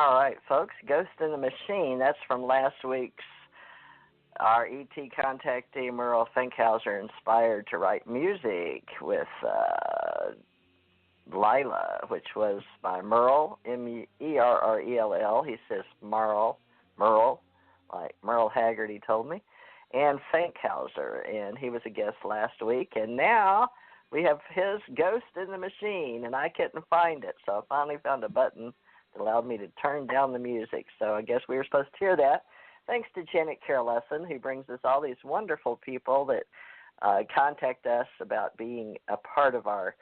All right, folks. Ghost in the Machine. That's from last week's. Our ET contactee Merle Finkhauser inspired to write music with Lila, which was by Merle, Merrell. He says Merle, like Merle Haggard, told me, and Finkhauser, and he was a guest last week, and now we have his Ghost in the Machine, and I couldn't find it, so I finally found a button that allowed me to turn down the music, so I guess we were supposed to hear that. Thanks to Janet Lessin, who brings us all these wonderful people that contact us about being a part of our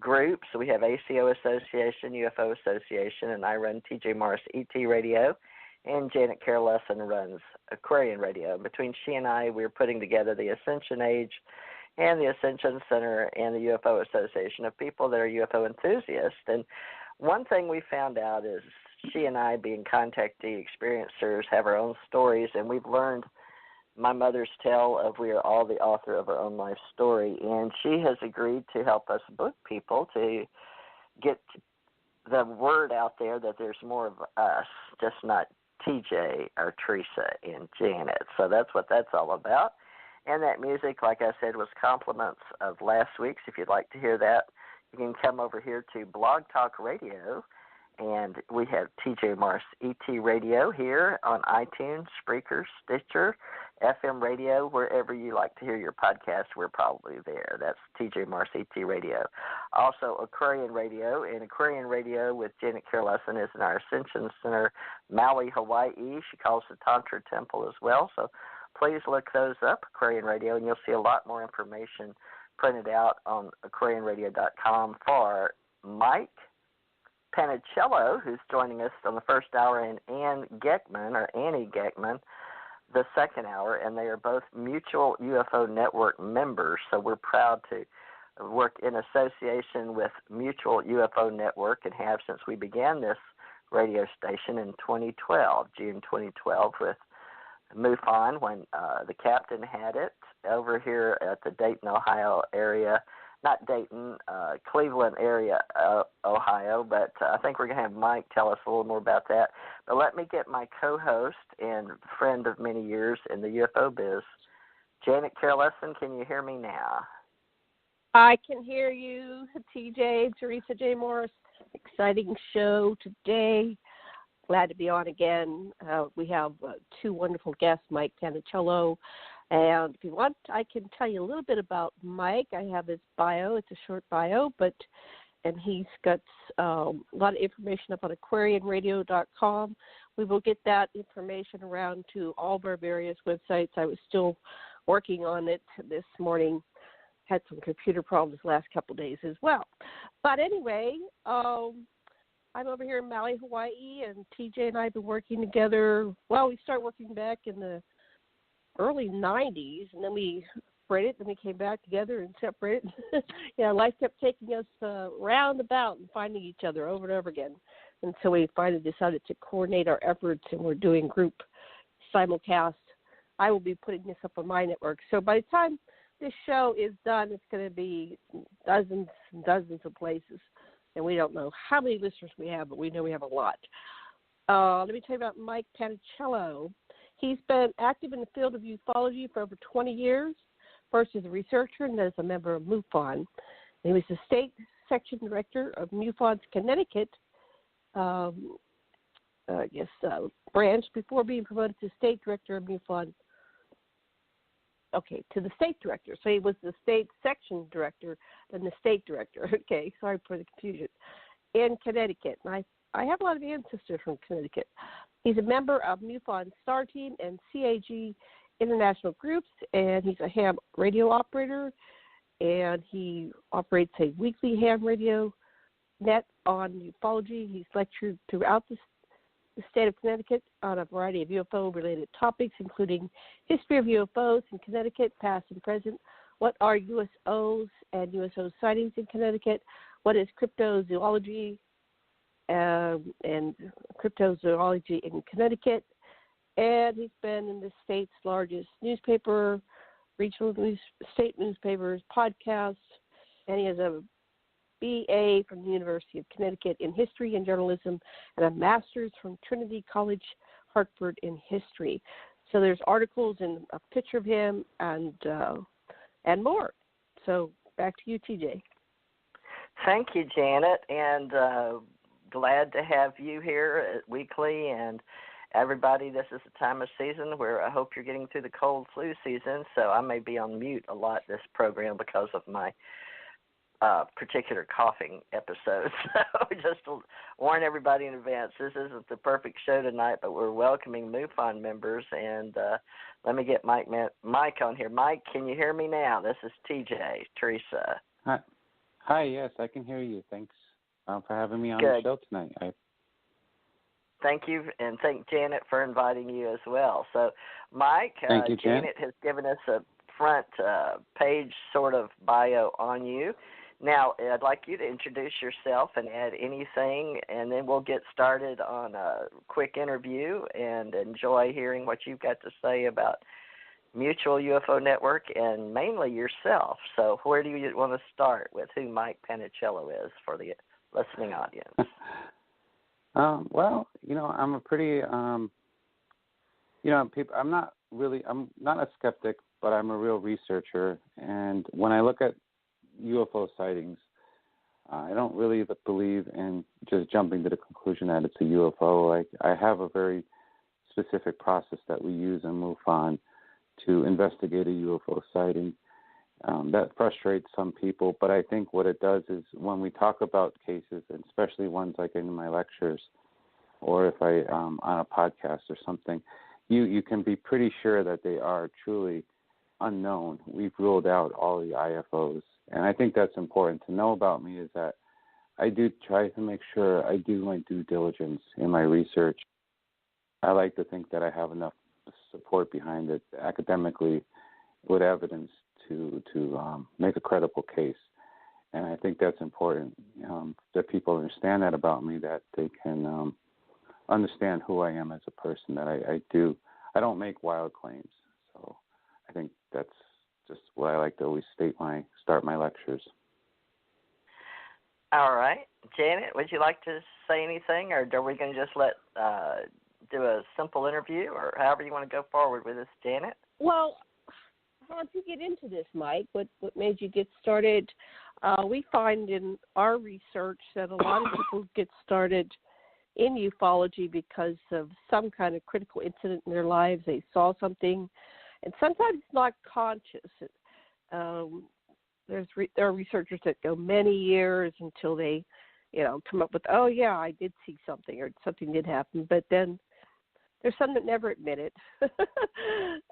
group. So we have ACO Association, UFO Association, and I run TJ Morris ET Radio, and Janet Lessin runs Aquarian Radio. Between she and I, we're putting together the Ascension Age and the Ascension Center and the UFO Association of people that are UFO enthusiasts. And one thing we found out is she and I, being contactee experiencers, have our own stories, and we've learned my mother's tale of we are all the author of our own life story, and she has agreed to help us book people to get the word out there that there's more of us, just not TJ or Theresa and Janet. So that's what that's all about. And that music, like I said, was compliments of last week's. If you'd like to hear that, you can come over here to Blog Talk Radio. And we have TJ Morris ET Radio here on iTunes, Spreaker, Stitcher, FM Radio, wherever you like to hear your podcast, we're probably there. That's TJ Morris ET Radio. Also, Aquarian Radio, and Aquarian Radio with Janet Lessin is in our Ascension Center, Maui, Hawaii. She calls the Tantra Temple as well. So please look those up, Aquarian Radio, and you'll see a lot more information printed out on aquarianradio.com for Mike Panicello, who's joining us on the first hour, and Annie Gechman, the second hour, and they are both Mutual UFO Network members, so we're proud to work in association with Mutual UFO Network and have since we began this radio station in 2012, June 2012, with MUFON when the captain had it over here at the Dayton, Ohio area. Not Dayton, Cleveland area, Ohio, but I think we're going to have Mike tell us a little more about that. But let me get my co-host and friend of many years in the UFO biz, Janet Lessin. Can you hear me now? I can hear you, TJ, Theresa J. Morris. Exciting show today. Glad to be on again. We have two wonderful guests, Mike Panicello. And if you want, I can tell you a little bit about Mike. I have his bio. It's a short bio, and he's got a lot of information up on aquarianradio.com. We will get that information around to all of our various websites. I was still working on it this morning. Had some computer problems the last couple of days as well. But anyway, I'm over here in Maui, Hawaii, and TJ and I have been working together. Well, we started working back in the early 90s, and then we separated, then we came back together and separated. Life kept taking us roundabout and finding each other over and over again. And so we finally decided to coordinate our efforts, and we're doing group simulcast. I will be putting this up on my network. So by the time this show is done, it's going to be dozens and dozens of places. And we don't know how many listeners we have, but we know we have a lot. Let me tell you about Mike Panicello. He's been active in the field of ufology for over 20 years, first as a researcher and then as a member of MUFON. He was the state section director of MUFON's Connecticut branch before being promoted to state director of MUFON. Okay, to the state director. So he was the state section director, then the state director. Okay, sorry for the confusion. In Connecticut. And I have a lot of ancestors from Connecticut. He's a member of MUFON Star Team and CAG International Groups, and he's a ham radio operator, and he operates a weekly ham radio net on ufology. He's lectured throughout the state of Connecticut on a variety of UFO-related topics, including history of UFOs in Connecticut, past and present, what are USOs and USO sightings in Connecticut, what is cryptozoology, and cryptozoology in Connecticut, and he's been in the state's largest newspaper, regional state newspapers, podcasts, and he has a B.A. from the University of Connecticut in History and Journalism and a Master's from Trinity College, Hartford in History. So there's articles and a picture of him and more. So back to you, TJ. Thank you, Janet, and glad to have you here weekly. And everybody, this is the time of season where I hope you're getting through the cold flu season, so I may be on mute a lot this program because of my particular coughing episodes. So just to warn everybody in advance, this isn't the perfect show tonight, but we're welcoming MUFON members, and let me get Mike on here. Mike, can you hear me now? This is TJ, Theresa. Hi, yes, I can hear you. Thanks for having me on Good. the show tonight. Thank you, and thank Janet for inviting you as well. So, Mike, Thank you, Janet has given us a front page sort of bio on you. Now, I'd like you to introduce yourself and add anything, and then we'll get started on a quick interview and enjoy hearing what you've got to say about Mutual UFO Network and mainly yourself. So where do you want to start with who Mike Panicello is for the listening audience? Well, I'm a pretty, I'm not a skeptic, but I'm a real researcher. And when I look at UFO sightings, I don't really believe in just jumping to the conclusion that it's a UFO. I have a very specific process that we use in MUFON to investigate a UFO sighting. That frustrates some people, but I think what it does is when we talk about cases, and especially ones like in my lectures or if I on a podcast or something, you can be pretty sure that they are truly unknown. We've ruled out all the IFOs. And I think that's important to know about me, is that I do try to make sure I do my due diligence in my research. I like to think that I have enough support behind it academically with evidence to make a credible case. And I think that's important, that people understand that about me, that they can understand who I am as a person, that I don't make wild claims. So I think that's just what I like to always start my lectures. All right. Janet, would you like to say anything, or are we going to just do a simple interview, or however you want to go forward with this, Janet? Well, how did you get into this, Mike? What made you get started? We find in our research that a lot of people get started in ufology because of some kind of critical incident in their lives. They saw something, and sometimes it's not conscious. There are researchers that go many years until they, come up with, oh yeah, I did see something, or something did happen. But then there's some that never admit it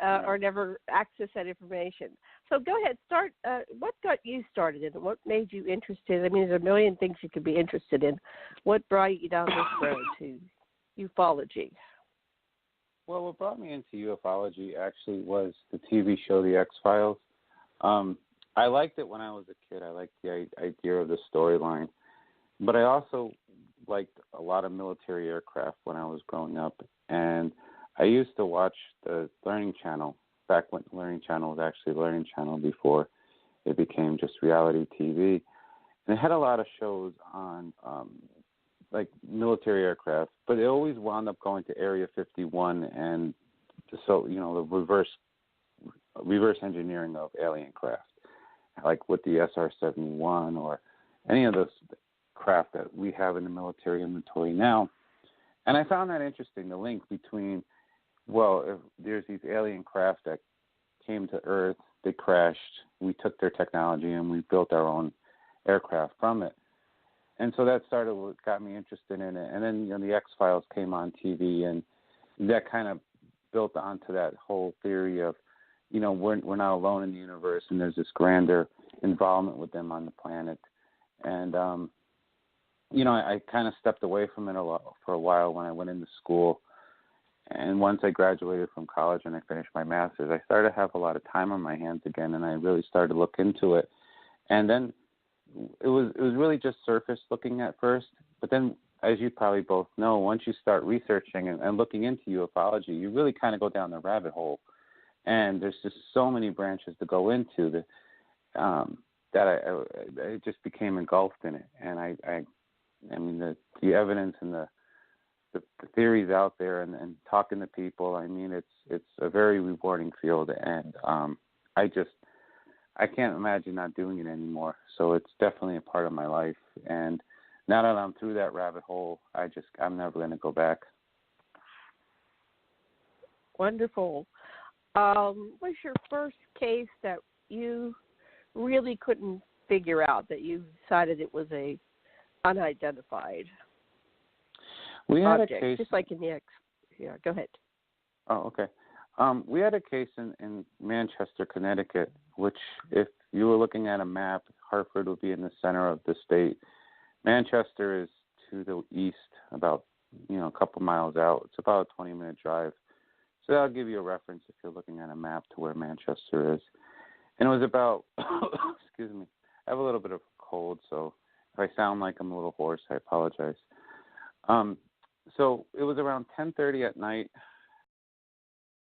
or never access that information. So go ahead, start. What got you started in it? What made you interested? I mean, there's a million things you could be interested in. What brought you down this road to ufology? Well, what brought me into ufology actually was the TV show The X-Files. I liked it when I was a kid. I liked the idea of the storyline. But I also liked a lot of military aircraft when I was growing up. And I used to watch the Learning Channel, back when Learning Channel was actually Learning Channel before it became just reality TV. And it had a lot of shows on like military aircraft, but it always wound up going to Area 51 and the reverse engineering of alien craft, like with the SR-71 or any of those craft that we have in the military inventory now. And I found that interesting, the link between, if there's these alien craft that came to Earth, they crashed, we took their technology and we built our own aircraft from it. And so that started what got me interested in it. And then, the X-Files came on TV, and that kind of built onto that whole theory of, we're not alone in the universe, and there's this grander involvement with them on the planet. And, I kind of stepped away from it for a while when I went into school. And once I graduated from college and I finished my master's, I started to have a lot of time on my hands again, and I really started to look into it. And then it was really just surface looking at first. But then, as you probably both know, once you start researching and looking into ufology, you really kind of go down the rabbit hole. And there's just so many branches to go into. I just became engulfed in it. And I mean, the evidence and the theories out there and talking to people, I mean, it's a very rewarding field, and I can't imagine not doing it anymore. So it's definitely a part of my life, and now that I'm through that rabbit hole, I'm never going to go back. Wonderful. What's your first case that you really couldn't figure out, that you decided it was a unidentified object? A case, just like in the yeah, go ahead. Oh, okay. We had a case in Manchester, Connecticut, which, if you were looking at a map, Hartford would be in the center of the state. Manchester is to the east, about a couple miles out. It's about a 20-minute drive. So that'll give you a reference if you're looking at a map to where Manchester is. And it was about, excuse me, I have a little bit of a cold, so if I sound like I'm a little hoarse, I apologize. So it was around 10:30 at night.